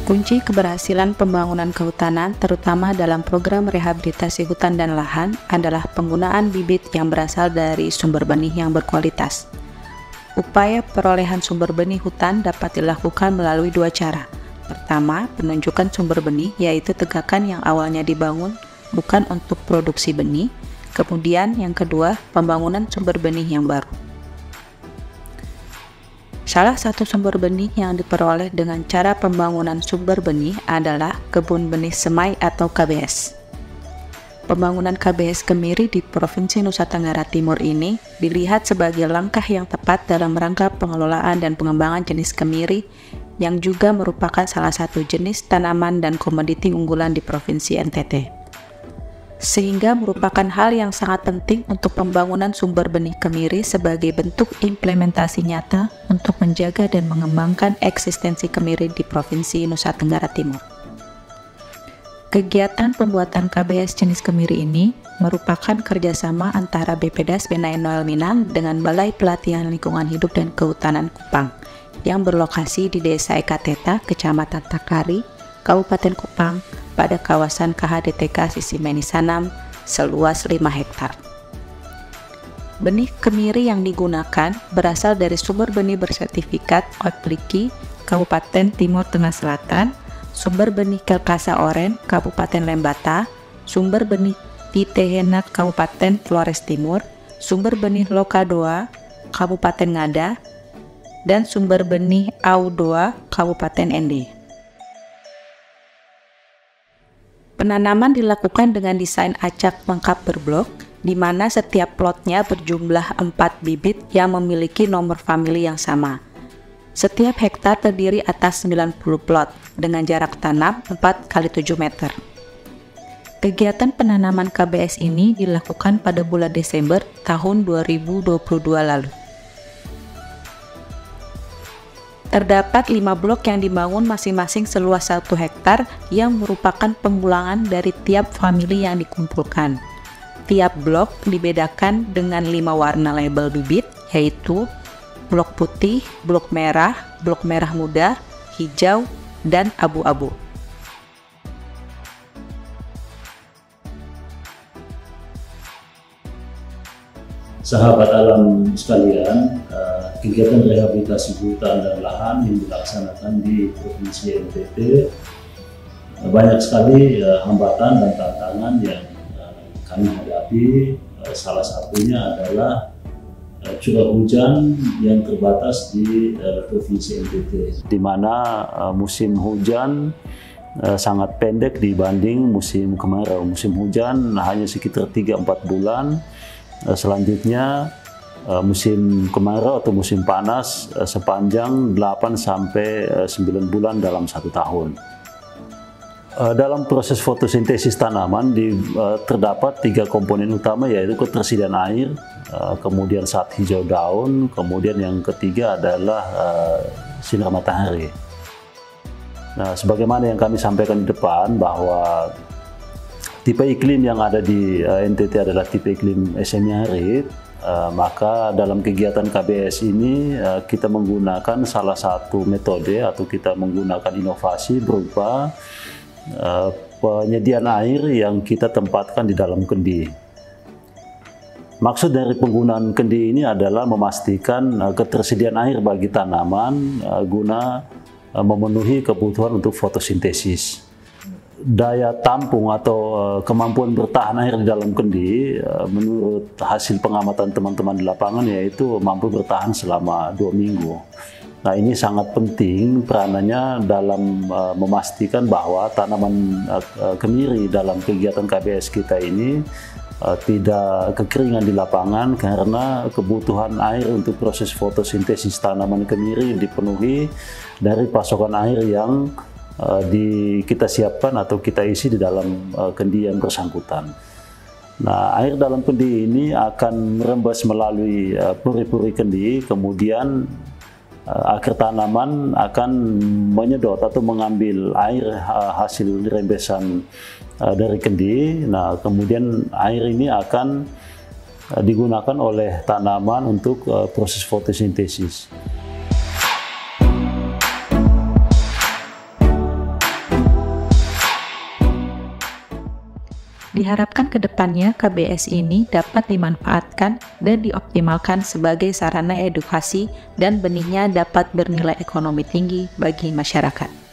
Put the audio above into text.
Kunci keberhasilan pembangunan kehutanan, terutama dalam program rehabilitasi hutan dan lahan, adalah penggunaan bibit yang berasal dari sumber benih yang berkualitas. Upaya perolehan sumber benih hutan dapat dilakukan melalui dua cara. Pertama, penunjukan sumber benih, yaitu tegakan yang awalnya dibangun bukan untuk produksi benih. Kemudian yang kedua, pembangunan sumber benih yang baru. Salah satu sumber benih yang diperoleh dengan cara pembangunan sumber benih adalah Kebun Benih Semai atau KBS. Pembangunan KBS Kemiri di Provinsi Nusa Tenggara Timur ini dilihat sebagai langkah yang tepat dalam rangka pengelolaan dan pengembangan jenis kemiri yang juga merupakan salah satu jenis tanaman dan komoditi unggulan di Provinsi NTT. Sehingga merupakan hal yang sangat penting untuk pembangunan sumber benih kemiri sebagai bentuk implementasi nyata untuk menjaga dan mengembangkan eksistensi kemiri di Provinsi Nusa Tenggara Timur. Kegiatan pembuatan KBS jenis kemiri ini merupakan kerjasama antara BPDAS Benai Noel Minang dengan Balai Pelatihan Lingkungan Hidup dan Kehutanan Kupang yang berlokasi di Desa Ekateta, Kecamatan Takari, Kabupaten Kupang, pada kawasan KHDTK Sisi Menisanam seluas 5 hektar. Benih kemiri yang digunakan berasal dari sumber benih bersertifikat Otliki, Kabupaten Timur Tengah Selatan, sumber benih Kelkasa Oren, Kabupaten Lembata, sumber benih Titehena, Kabupaten Flores Timur, sumber benih Lokadoa, Kabupaten Ngada, dan sumber benih Audoa, Kabupaten Ende. Penanaman dilakukan dengan desain acak lengkap berblok, di mana setiap plotnya berjumlah 4 bibit yang memiliki nomor famili yang sama. Setiap hektar terdiri atas 90 plot, dengan jarak tanam 4 x 7 meter. Kegiatan penanaman KBS ini dilakukan pada bulan Desember tahun 2022 lalu. Terdapat 5 blok yang dibangun masing-masing seluas 1 hektar yang merupakan pengulangan dari tiap famili yang dikumpulkan. Tiap blok dibedakan dengan 5 warna label bibit, yaitu blok putih, blok merah muda, hijau, dan abu-abu. Sahabat alam sekalian, kegiatan rehabilitasi hutan dan lahan yang dilaksanakan di Provinsi NTT banyak sekali hambatan dan tantangan yang kami hadapi. Salah satunya adalah curah hujan yang terbatas di Provinsi NTT, di mana musim hujan sangat pendek dibanding musim kemarau. Musim hujan hanya sekitar 3-4 bulan. Selanjutnya musim kemarau atau musim panas sepanjang 8-9 bulan dalam 1 tahun. Dalam proses fotosintesis tanaman terdapat 3 komponen utama, yaitu ketersediaan air, kemudian saat hijau daun, kemudian yang ketiga adalah sinar matahari. Nah, sebagaimana yang kami sampaikan di depan bahwa tipe iklim yang ada di NTT adalah tipe iklim semi arid, maka dalam kegiatan KBS ini kita menggunakan salah satu metode atau kita menggunakan inovasi berupa penyediaan air yang kita tempatkan di dalam kendi. Maksud dari penggunaan kendi ini adalah memastikan ketersediaan air bagi tanaman guna memenuhi kebutuhan untuk fotosintesis. Daya tampung atau kemampuan bertahan air di dalam kendi menurut hasil pengamatan teman-teman di lapangan yaitu mampu bertahan selama 2 minggu. Nah, ini sangat penting peranannya dalam memastikan bahwa tanaman kemiri dalam kegiatan KBS kita ini tidak kekeringan di lapangan karena kebutuhan air untuk proses fotosintesis tanaman kemiri dipenuhi dari pasokan air yang kita siapkan atau kita isi di dalam kendi yang bersangkutan. Nah, air dalam kendi ini akan merembes melalui puri-puri kendi, kemudian akar tanaman akan menyedot atau mengambil air hasil rembesan dari kendi. Nah, kemudian air ini akan digunakan oleh tanaman untuk proses fotosintesis. Diharapkan ke depannya KBS ini dapat dimanfaatkan dan dioptimalkan sebagai sarana edukasi dan benihnya dapat bernilai ekonomi tinggi bagi masyarakat.